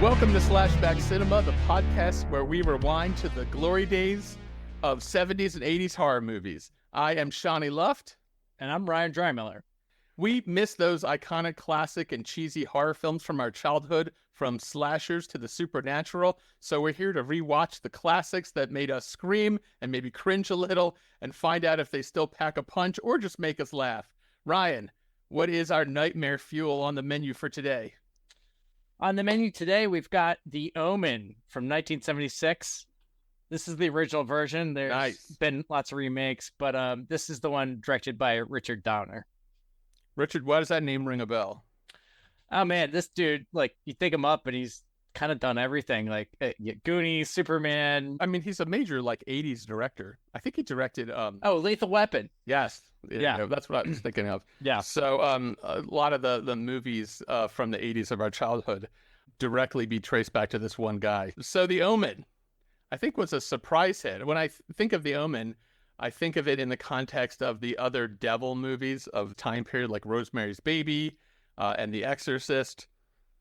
Welcome to Slashback Cinema, the podcast where we rewind to the glory days of 70s and 80s horror movies. I am Shanny Luft. And I'm Ryan Drymiller. We miss those iconic classic and cheesy horror films from our childhood, from slashers to the supernatural, so we're here to rewatch the classics that made us scream and maybe cringe a little and find out if they still pack a punch or just make us laugh. Ryan, what is our nightmare fuel on the menu for today? On the menu today, we've got The Omen from 1976. This is the original version. There's been lots of remakes, but this is the one directed by Richard Donner. Richard, why does that name ring a bell? Oh, man, this dude, like, you think him up, and he's kind of done everything. Like, Goonies, Superman. I mean, he's a major, 80s director. I think he directed... Lethal Weapon. Yes. Yeah. That's what I was thinking of. Yeah. So a lot of the movies from the 80s of our childhood directly be traced back to this one guy. So The Omen, I think, was a surprise hit. When I think of The Omen, I think of it in the context of the other devil movies of time period, like Rosemary's Baby and The Exorcist.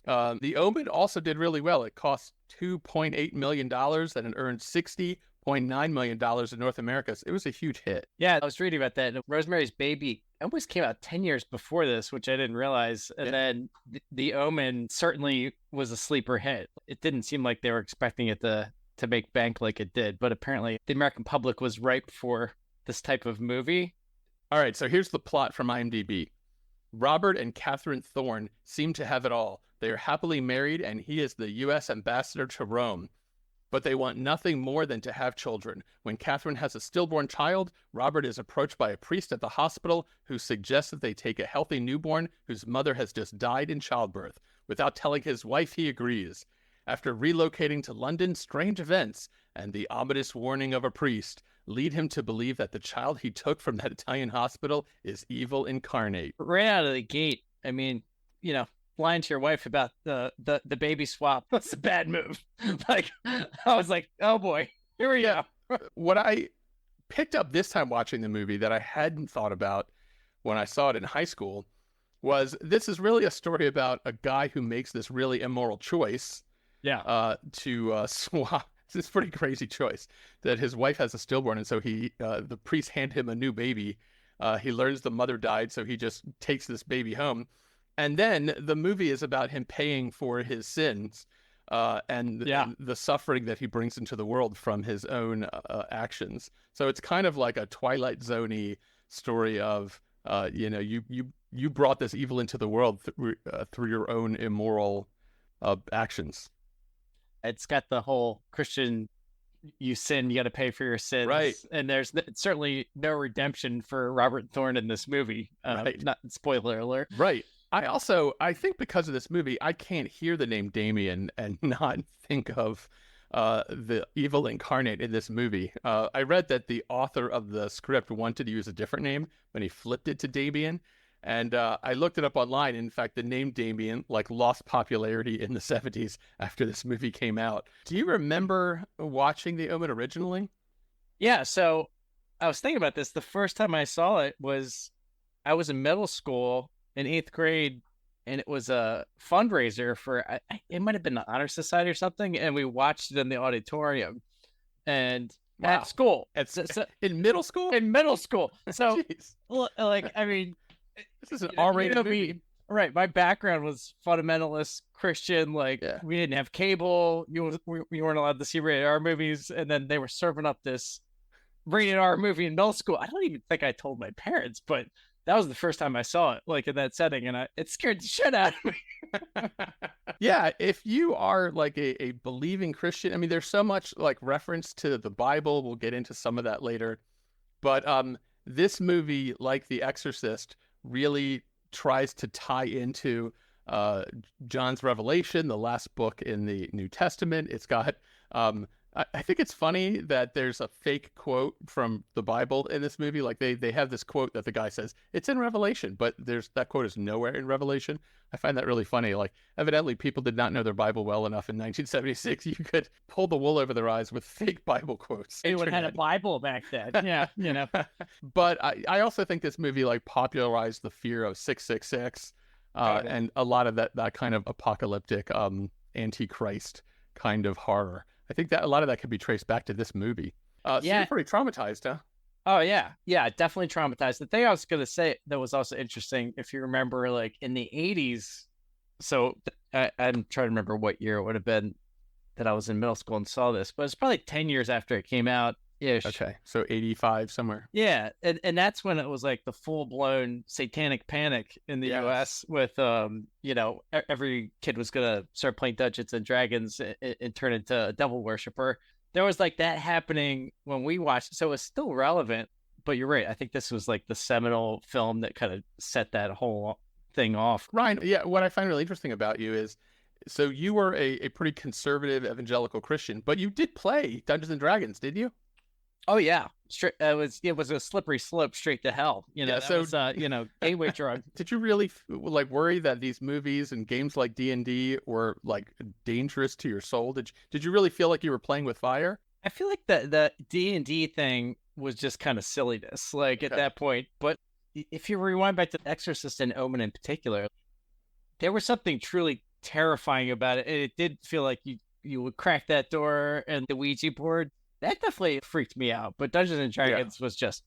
The Omen also did really well. It cost $2.8 million and it earned $60.9 million in North America. So it was a huge hit. Yeah, I was reading about that. Rosemary's Baby almost came out 10 years before this, which I didn't realize. And then The Omen certainly was a sleeper hit. It didn't seem like they were expecting it to make bank like it did, but apparently the American public was ripe for this type of movie. All right, so here's the plot from IMDb. Robert and Catherine Thorne seem to have it all. They are happily married, and he is the U.S. ambassador to Rome. But they want nothing more than to have children. When Catherine has a stillborn child, Robert is approached by a priest at the hospital who suggests that they take a healthy newborn whose mother has just died in childbirth. Without telling his wife, he agrees. After relocating to London, strange events and the ominous warning of a priest lead him to believe that the child he took from that Italian hospital is evil incarnate. Right out of the gate, I mean, lying to your wife about the baby swap, that's a bad move. I was like, oh boy, here we go. What I picked up this time watching the movie that I hadn't thought about when I saw it in high school was this is really a story about a guy who makes this really immoral choice. Yeah. To swap. It's a pretty crazy choice that his wife has a stillborn, and so the priest hand him a new baby. He learns the mother died, so he just takes this baby home. And then the movie is about him paying for his sins and the suffering that he brings into the world from his own actions. So it's kind of like a Twilight Zone-y story of, you brought this evil into the world through your own immoral actions. It's got the whole Christian, you sin, you got to pay for your sins. Right. And there's certainly no redemption for Robert Thorne in this movie. Right. Not spoiler alert. Right. I think because of this movie, I can't hear the name Damien and not think of the evil incarnate in this movie. I read that the author of the script wanted to use a different name when he flipped it to Damien. And I looked it up online. In fact, the name Damien lost popularity in the 70s after this movie came out. Do you remember watching The Omen originally? Yeah, so I was thinking about this. The first time I saw it I was in middle school in 8th grade, and it was a fundraiser for, it might have been the Honor Society or something, and we watched it in the auditorium. And at school. In middle school? In middle school. So, Jeez. I mean... This is an R-rated movie. Right. My background was fundamentalist Christian. We didn't have cable. You weren't allowed to see rated R movies. And then they were serving up this rated R movie in middle school. I don't even think I told my parents, but that was the first time I saw it, in that setting. And it scared the shit out of me. Yeah. If you are a believing Christian, I mean, there's so much reference to the Bible. We'll get into some of that later. But this movie, like The Exorcist, really tries to tie into John's Revelation, the last book in the New Testament. It's got, I think it's funny that there's a fake quote from the Bible in this movie. They have this quote that the guy says, it's in Revelation, but that quote is nowhere in Revelation. I find that really funny. Evidently people did not know their Bible well enough in 1976. You could pull the wool over their eyes with fake Bible quotes. Anyone had a Bible back then. Yeah, But I also think this movie popularized the fear of 666 and a lot of that kind of apocalyptic antichrist kind of horror. I think that a lot of that could be traced back to this movie. So you're pretty traumatized, huh? Oh yeah, definitely traumatized. The thing I was gonna say that was also interesting, if you remember, like in the '80s. So I'm trying to remember what year it would have been that I was in middle school and saw this, but it's probably 10 years after it came out ish. Okay, so 85 somewhere. Yeah, and that's when it was like the full blown satanic panic in the U.S. with every kid was gonna start playing Dungeons and Dragons and turn into a devil worshiper. There was like that happening when we watched, so it was still relevant. But you're right. I think this was like the seminal film that kind of set that whole thing off. Ryan, yeah, what I find really interesting about you is, so you were a pretty conservative evangelical Christian, but you did play Dungeons and Dragons, did you? Oh yeah, it was a slippery slope straight to hell. Gateway drug. Did you really like worry that these movies and games like D&D were like dangerous to your soul? Did you really feel like you were playing with fire? I feel like the D&D thing was just kind of silliness, like at that point. But if you rewind back to The Exorcist and Omen in particular, there was something truly terrifying about it. It did feel like you would crack that door and the Ouija board. That definitely freaked me out. But Dungeons and Dragons was just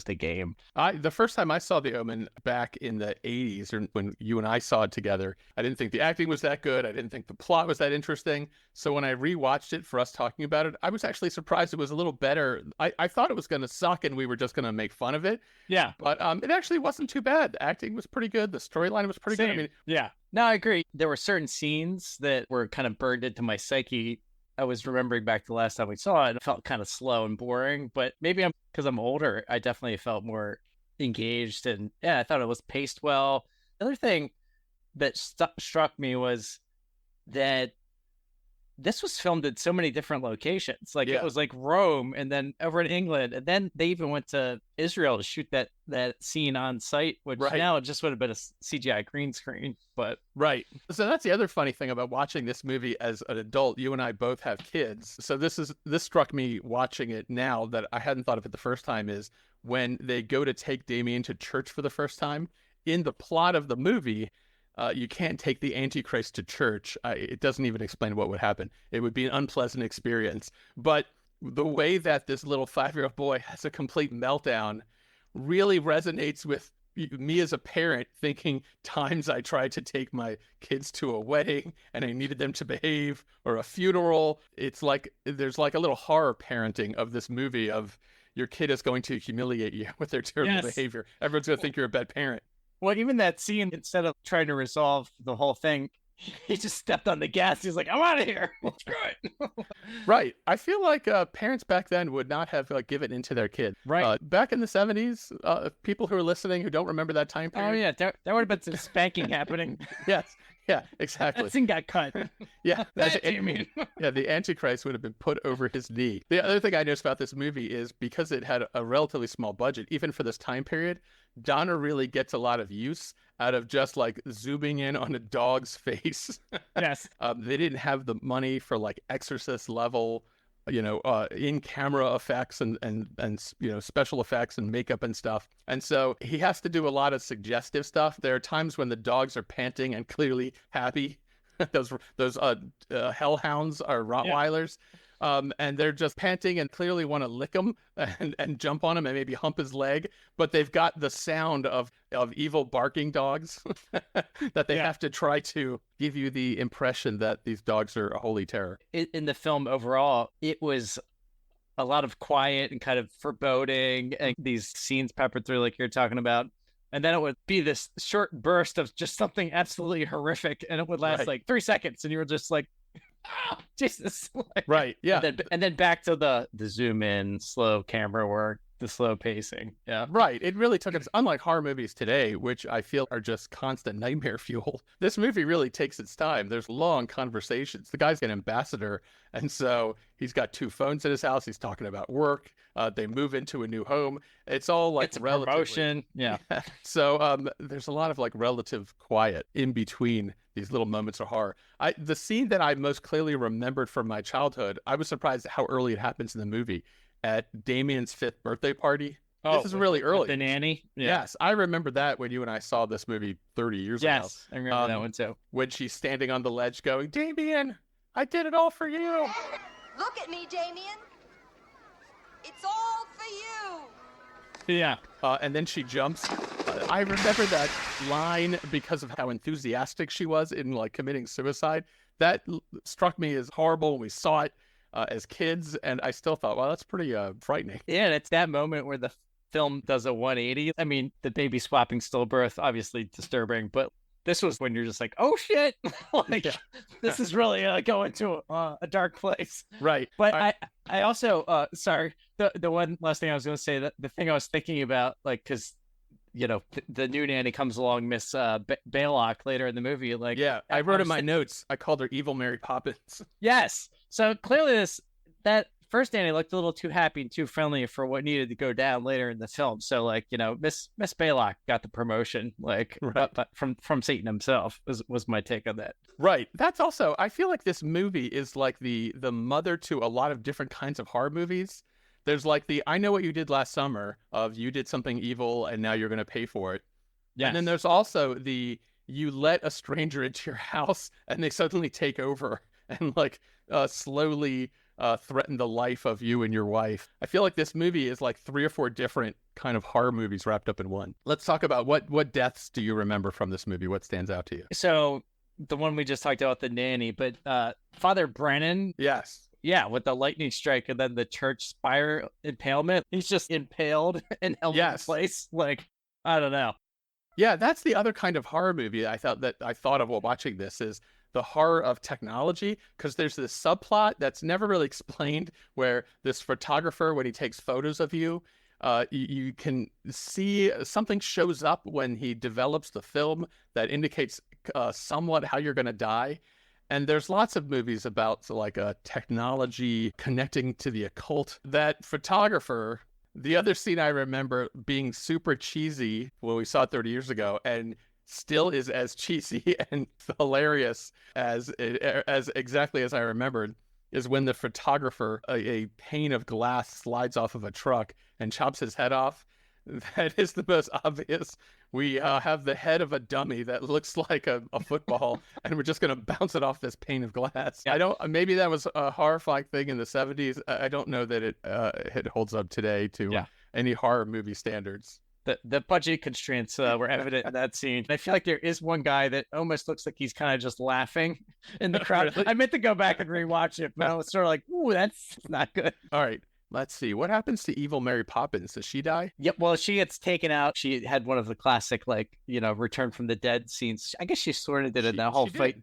a game. The first time I saw The Omen back in the 80s, or when you and I saw it together, I didn't think the acting was that good. I didn't think the plot was that interesting. So when I rewatched it for us talking about it, I was actually surprised it was a little better. I thought it was going to suck and we were just going to make fun of it. Yeah. But it actually wasn't too bad. The acting was pretty good. The storyline was pretty good. I mean, yeah. No, I agree. There were certain scenes that were kind of burned into my psyche. I was remembering back to the last time we saw it. It felt kind of slow and boring, but maybe because I'm older, I definitely felt more engaged. And yeah, I thought it was paced well. The other thing that struck me was that this was filmed at so many different locations. Like it was like Rome and then over in England. And then they even went to Israel to shoot that scene on site, which now it just would have been a CGI green screen. But so that's the other funny thing about watching this movie as an adult. You and I both have kids. So this struck me watching it now that I hadn't thought of it the first time, is when they go to take Damien to church for the first time. In the plot of the movie, you can't take the Antichrist to church. It doesn't even explain what would happen. It would be an unpleasant experience. But the way that this little 5-year-old boy has a complete meltdown really resonates with me as a parent, thinking times I tried to take my kids to a wedding and I needed them to behave, or a funeral. It's like there's like a little horror parenting of this movie of your kid is going to humiliate you with their terrible behavior. Everyone's going to think you're a bad parent. Well, even that scene, instead of trying to resolve the whole thing, he just stepped on the gas. He's like, I'm out of here. Screw it. Right. I feel like parents back then would not have given into their kid. Right. Back in the 70s, people who are listening who don't remember that time period. Oh, yeah. There would have been some spanking happening. Yes. Yeah, exactly. That scene got cut. Yeah. That's what you mean. Yeah, the Antichrist would have been put over his knee. The other thing I noticed about this movie is because it had a relatively small budget, even for this time period, Donner really gets a lot of use out of just like zooming in on a dog's face. Yes. They didn't have the money for like Exorcist level, in camera effects and special effects and makeup and stuff. And so he has to do a lot of suggestive stuff. There are times when the dogs are panting and clearly happy. those hellhounds are Rottweilers. Yeah. And they're just panting and clearly want to lick him and jump on him and maybe hump his leg. But they've got the sound of evil barking dogs that they have to try to give you the impression that these dogs are a holy terror. In the film overall, it was a lot of quiet and kind of foreboding and these scenes peppered through like you're talking about. And then it would be this short burst of just something absolutely horrific. And it would last like 3 seconds. And you were just like, oh, Jesus. Right. Yeah. And then back to the zoom in, slow camera work, the slow pacing. Yeah. Right. It really took us, unlike horror movies today, which I feel are just constant nightmare fuel. This movie really takes its time. There's long conversations. The guy's an ambassador. And so he's got 2 phones in his house. He's talking about work. They move into a new home. It's all like it's a promotion. Yeah. So there's a lot of like relative quiet in between these little moments of horror. The scene that I most clearly remembered from my childhood, I was surprised at how early it happens in the movie. At Damien's 5th birthday party, This is really early. The nanny. Yeah. Yes, I remember that when you and I saw this movie 30 years ago. Yes, I remember that one too. When she's standing on the ledge going, Damien, I did it all for you. Look at me, Damien. It's all for you. Yeah. And then she jumps. I remember that line because of how enthusiastic she was in like committing suicide. That struck me as horrible when we saw it as kids, and I still thought, well, that's pretty frightening. Yeah, and it's that moment where the film does a 180. I mean, the baby swapping stillbirth, obviously disturbing, but this was when you're just like, oh shit, like this is really going to a dark place. Right. But I also, sorry, the one last thing I was going to say, that the thing I was thinking about, like, because the new nanny comes along, Miss Baylock, later in the movie. Like, yeah, I wrote in my notes, I called her Evil Mary Poppins. Yes. So clearly that first nanny looked a little too happy and too friendly for what needed to go down later in the film. So, like, Miss Baylock got the promotion, like, right. from Satan himself was my take on that. Right. That's also, I feel like this movie is like the mother to a lot of different kinds of horror movies. There's like the I Know What You Did Last Summer of you did something evil and now you're going to pay for it. Yes. And then there's also the you let a stranger into your house and they suddenly take over and like slowly threaten the life of you and your wife. I feel like this movie is like 3 or 4 different kind of horror movies wrapped up in one. Let's talk about what deaths do you remember from this movie? What stands out to you? So the one we just talked about, the nanny, but Father Brennan. Yes. Yeah, with the lightning strike and then the church spire impalement. He's just impaled and held in place. Like, I don't know. Yeah, that's the other kind of horror movie I thought of while watching this, is the horror of technology, because there's this subplot that's never really explained where this photographer, when he takes photos of you, you can see something shows up when he develops the film that indicates somewhat how you're going to die. And there's lots of movies about like a technology connecting to the occult. That photographer, the other scene I remember being super cheesy when we saw it 30 years ago, and still is as cheesy and hilarious as exactly as I remembered, is when the photographer, a pane of glass slides off of a truck and chops his head off. That is the most obvious. We have the head of a dummy that looks like a football, and we're just going to bounce it off this pane of glass. Yeah. Maybe that was a horrifying thing in the 70s. I don't know that it holds up today to any horror movie standards. The budget constraints were evident in that scene. I feel like there is one guy that almost looks like he's kind of just laughing in the crowd. Really? I meant to go back and rewatch it, but I was sort of like, ooh, that's not good. All right. Let's see. What happens to Evil Mary Poppins? Does she die? Yep. Well, she gets taken out. She had one of the classic, like, return from the dead scenes. I guess she sort of did it in that whole fight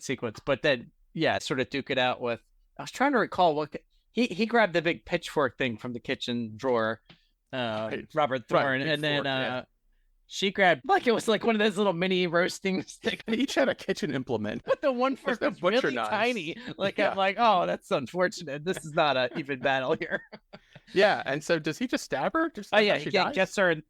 sequence. But then, sort of duke it out with. I was trying to recall what he grabbed the big pitchfork thing from the kitchen drawer, Robert Thorne, and then she grabbed, like, it was like one of those little mini roasting sticks. They each had a kitchen implement. But the one fork was really tiny. Like, I'm like, oh, that's unfortunate. This is not an even battle here. Yeah, and so does he just stab her? He gets her in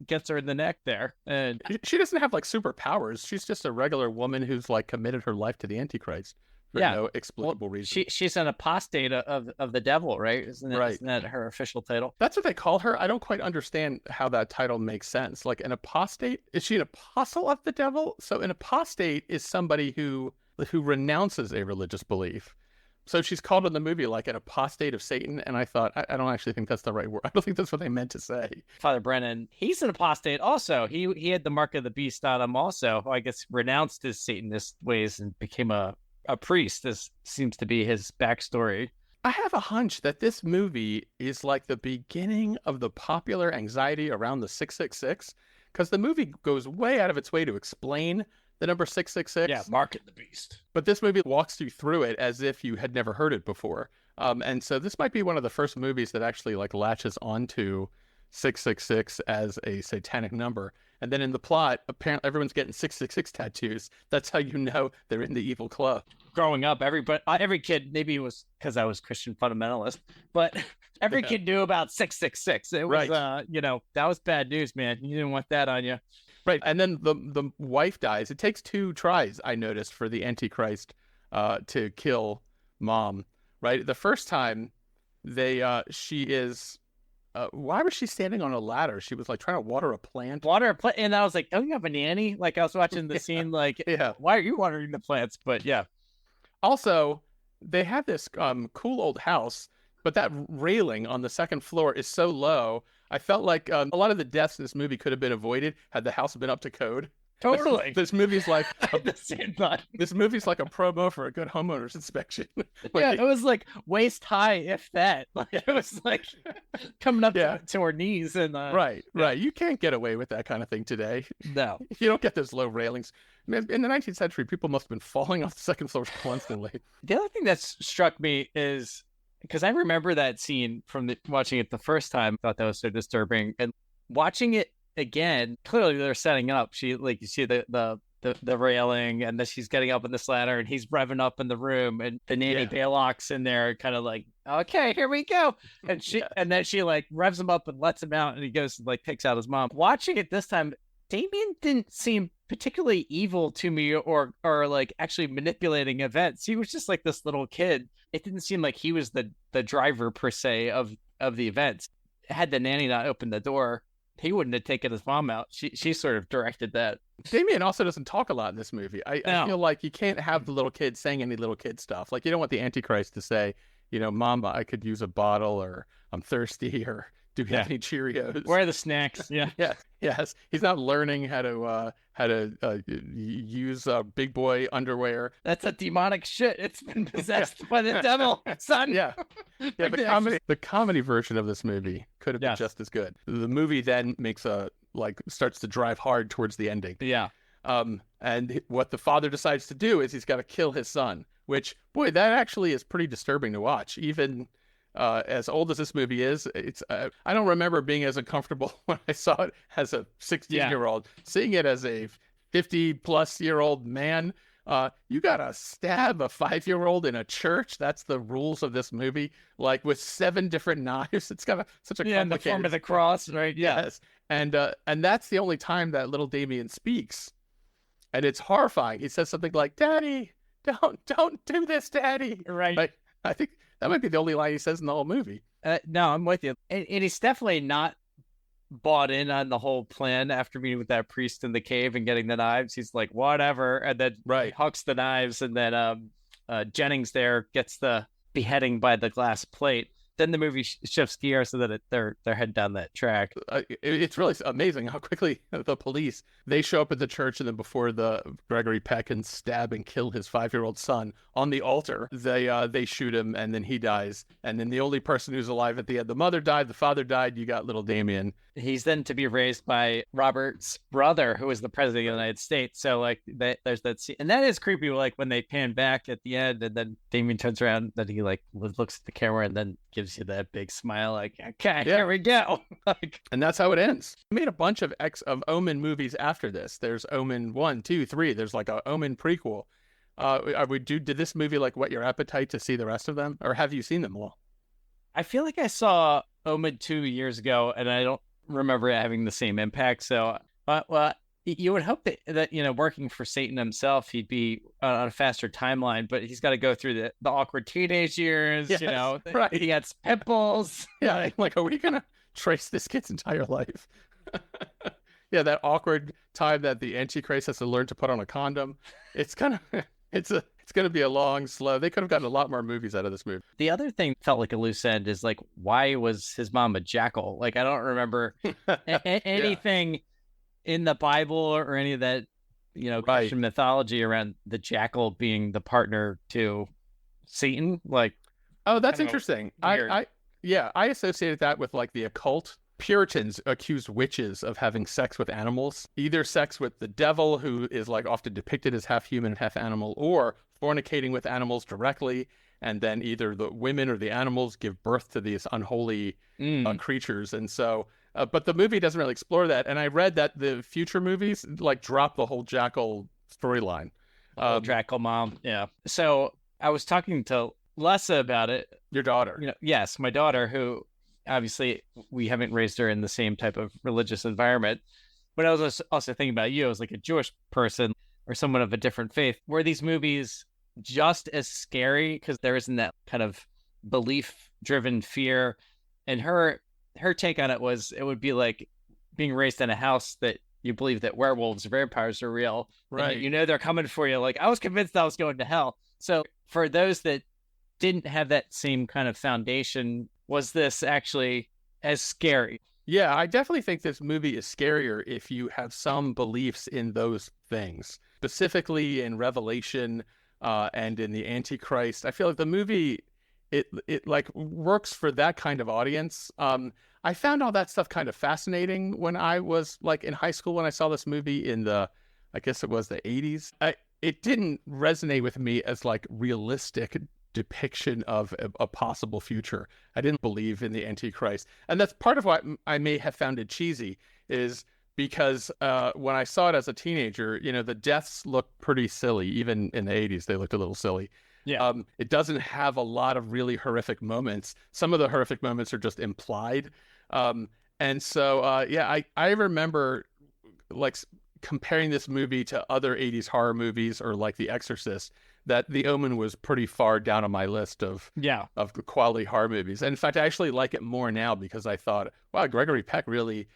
the neck there. And she doesn't have, like, superpowers. She's just a regular woman who's, like, committed her life to the Antichrist. For no explicable reason. She's an apostate of the devil, right? Isn't that her official title? That's what they call her. I don't quite understand how that title makes sense. Like, an apostate? Is she an apostle of the devil? So an apostate is somebody who renounces a religious belief. So she's called in the movie like an apostate of Satan, and I thought, I don't actually think that's the right word. I don't think that's what they meant to say. Father Brennan, he's an apostate also. He had the mark of the beast on him also, who I guess renounced his Satanist ways and became a priest. This seems to be his backstory. I have a hunch that this movie is like the beginning of the popular anxiety around the 666, because the movie goes way out of its way to explain the number 666. Yeah, mark it the beast. But this movie walks you through it as if you had never heard it before. And so this might be one of the first movies that actually like latches onto 666 as a satanic number. And then in the plot, apparently everyone's getting 666 tattoos. That's how you know they're in the evil club. Growing up, every kid, maybe it was because I was Christian fundamentalist, but every kid knew about 666. It was, that was bad news, man. You didn't want that on you. Right. And then the wife dies. It takes 2 tries, I noticed, for the Antichrist to kill mom. Right. The first time she is why was she standing on a ladder? She was like trying to water a plant. And I was like, don't you have a nanny? Like I was watching the scene, like, why are you watering the plants? But yeah. Also, they have this cool old house, but that railing on the second floor is so low. I felt like a lot of the deaths in this movie could have been avoided had the house been up to code. Totally. This movie's like the same thought. This movie's like a promo for a good homeowner's inspection. Yeah, it was like waist high, if that. Like it was like coming up to her knees, and right. You can't get away with that kind of thing today. No, you don't get those low railings. In the 19th century, people must have been falling off the second floors constantly. The other thing that struck me is because I remember that scene from watching it the first time. I thought that was so disturbing, and watching it again, clearly they're setting up. She, like, you see the railing, and then she's getting up in this ladder, and he's revving up in the room, and the nanny Baylock's in there, kind of like, okay, here we go. And and then she like revs him up and lets him out, and he goes and like takes out his mom. Watching it this time, Damien didn't seem particularly evil to me, or like actually manipulating events. He was just like this little kid. It didn't seem like he was the driver per se of the events. Had the nanny not opened the door, he wouldn't have taken his mom out. She sort of directed that. Damien also doesn't talk a lot in this movie. I feel like you can't have the little kid saying any little kid stuff. Like, you don't want the Antichrist to say, Mama, I could use a bottle, or I'm thirsty, or do you have any Cheerios? Where are the snacks? Yeah. Yes. He's not learning how to use big boy underwear. That's a demonic shit. It's been possessed by the devil, son. Yeah. The comedy version of this movie could have been just as good. The movie then starts to drive hard towards the ending. Yeah. And what the father decides to do is he's got to kill his son, which, boy, that actually is pretty disturbing to watch. Even as old as this movie is, I don't remember being as uncomfortable when I saw it as a 16-year-old. Seeing it as a 50-plus-year-old man, you gotta stab a 5-year-old in a church. That's the rules of this movie, like with 7 different knives. It's got such a complicated... in the form of the cross, right? Yeah. Yes. And that's the only time that little Damien speaks. And it's horrifying. He says something like, "Daddy, don't do this, Daddy." Right. I think that might be the only line he says in the whole movie. No, I'm with you. And he's definitely not bought in on the whole plan after meeting with that priest in the cave and getting the knives. He's like, whatever. And then he hucks the knives, and then Jennings there gets the beheading by the glass plate. Then the movie shifts gears so that they're heading down that track. It's really amazing how quickly the police, they show up at the church, and then before Gregory Peck can stab and kill his 5-year-old son on the altar, they shoot him, and then he dies. And then the only person who's alive at the end, the mother died, the father died, you got little Damien. He's then to be raised by Robert's brother, who is the president of the United States. So like there's that scene, and that is creepy. Like when they pan back at the end, and then Damien turns around, then he like looks at the camera, and then gives you that big smile, like, okay, here we go. And that's how it ends. We made a bunch of Omen movies after this. There's Omen 1, 2, 3. There's like a Omen prequel. Did this movie like whet your appetite to see the rest of them, or have you seen them all? I feel like I saw Omen 2 years ago, and I don't remember it having the same impact. So, well, you would hope that working for Satan himself, he'd be on a faster timeline, but he's got to go through the awkward teenage years. Yes, right. He gets pimples. Yeah, like, are we gonna trace this kid's entire life? Yeah, that awkward time that the Antichrist has to learn to put on a condom. It's gonna be a long, slow. They could have gotten a lot more movies out of this movie. The other thing felt like a loose end is like, why was his mom a jackal? Like, I don't remember anything in the Bible or any of that, Christian mythology around the jackal being the partner to Satan. Like, oh, that's interesting. I associated that with like the occult. Puritans accused witches of having sex with animals, either sex with the devil, who is like often depicted as half human and half animal, or fornicating with animals directly, and then either the women or the animals give birth to these unholy creatures. And so, but the movie doesn't really explore that. And I read that the future movies like drop the whole jackal storyline. Jackal mom, yeah. So I was talking to Lessa about it. Your daughter? Yes, my daughter, who obviously we haven't raised her in the same type of religious environment. But I was also thinking about you as like a Jewish person or someone of a different faith. Were these movies just as scary because there isn't that kind of belief-driven fear? And her her take on it was it would be like being raised in a house that you believe that werewolves or vampires are real. Right. You know they're coming for you. Like, I was convinced I was going to hell. So for those that didn't have that same kind of foundation, was this actually as scary? Yeah, I definitely think this movie is scarier if you have some beliefs in those things, specifically in Revelation and in the Antichrist. I feel like the movie, it like works for that kind of audience. I found all that stuff kind of fascinating when I was like in high school when I saw this movie in I guess it was the 80s. It didn't resonate with me as like realistic depiction of a possible future. I didn't believe in the Antichrist. And that's part of why I may have found it cheesy, is because when I saw it as a teenager, the deaths looked pretty silly. Even in the 80s, they looked a little silly. Yeah. It doesn't have a lot of really horrific moments. Some of the horrific moments are just implied. And so, I remember like comparing this movie to other 80s horror movies or like The Exorcist, that The Omen was pretty far down on my list of the quality horror movies. And in fact, I actually like it more now because I thought, wow, Gregory Peck really,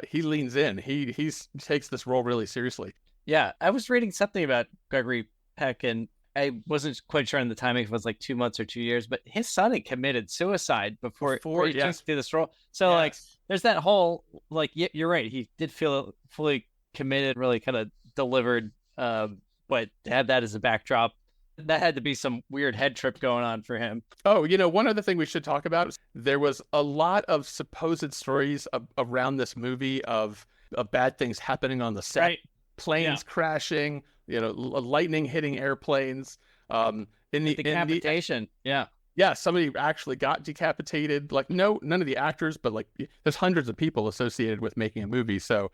he leans in. He takes this role really seriously. Yeah, I was reading something about Gregory Peck, and I wasn't quite sure on the timing if it was like 2 months or 2 years, but his son had committed suicide before he took this role. So like, there's that whole, like, you're right. He did feel fully committed, really kind of delivered, but to have that as a backdrop, that had to be some weird head trip going on for him. Oh, one other thing we should talk about is there was a lot of supposed stories around this movie of bad things happening on the set. Right. Planes crashing, lightning hitting airplanes. In the decapitation. Yeah, somebody actually got decapitated. Like, none of the actors, but like there's hundreds of people associated with making a movie. So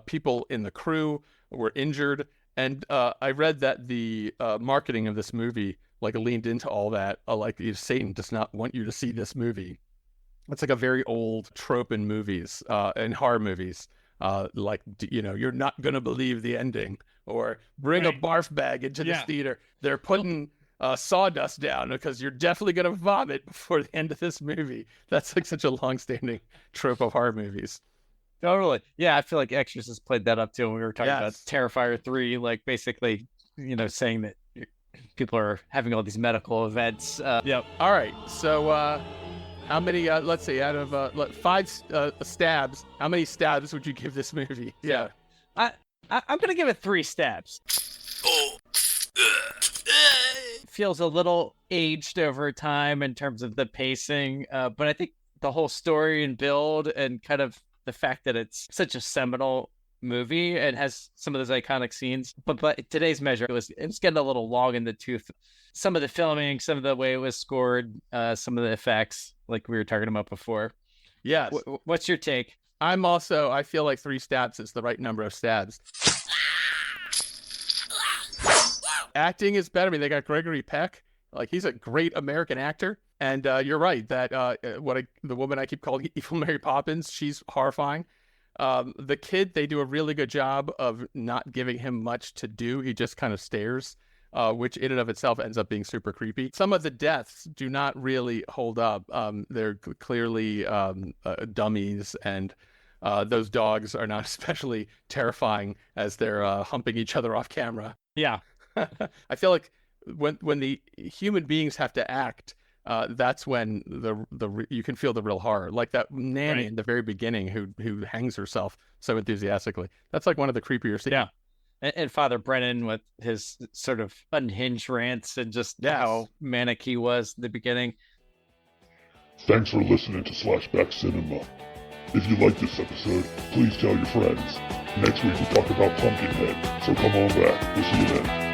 people in the crew were injured. And I read that the marketing of this movie like leaned into all that. Satan does not want you to see this movie. It's like a very old trope in movies, in horror movies. You're not going to believe the ending, or bring a barf bag into this theater. They're putting sawdust down because you're definitely going to vomit before the end of this movie. That's like such a long-standing trope of horror movies. Totally. Yeah, I feel like Exorcist played that up too when we were talking about Terrifier 3, like basically, saying that people are having all these medical events. Yep. All right. So how many, let's say out of 5 stabs, how many stabs would you give this movie? Yeah. I'm going to give it 3 stabs. Feels a little aged over time in terms of the pacing, but I think the whole story and build and kind of the fact that it's such a seminal movie and has some of those iconic scenes, but today's measure, it's getting a little long in the tooth. Some of the filming, some of the way it was scored, some of the effects, like we were talking about before. Yes. What's your take? I feel like 3 stabs is the right number of stabs. Acting is better. I mean, they got Gregory Peck. Like, he's a great American actor. And you're right that the woman I keep calling Evil Mary Poppins, she's horrifying. The kid, they do a really good job of not giving him much to do. He just kind of stares, which in and of itself ends up being super creepy. Some of the deaths do not really hold up. They're clearly dummies, and those dogs are not especially terrifying as they're humping each other off camera. Yeah. I feel like when the human beings have to act, that's when you can feel the real horror. Like that nanny in the very beginning who hangs herself so enthusiastically. That's like one of the creepier scenes. Yeah. And Father Brennan with his sort of unhinged rants and just how manic he was in the beginning. Thanks for listening to Slashback Cinema. If you like this episode, please tell your friends. Next week we talk about Pumpkinhead, so come on back. We'll see you then.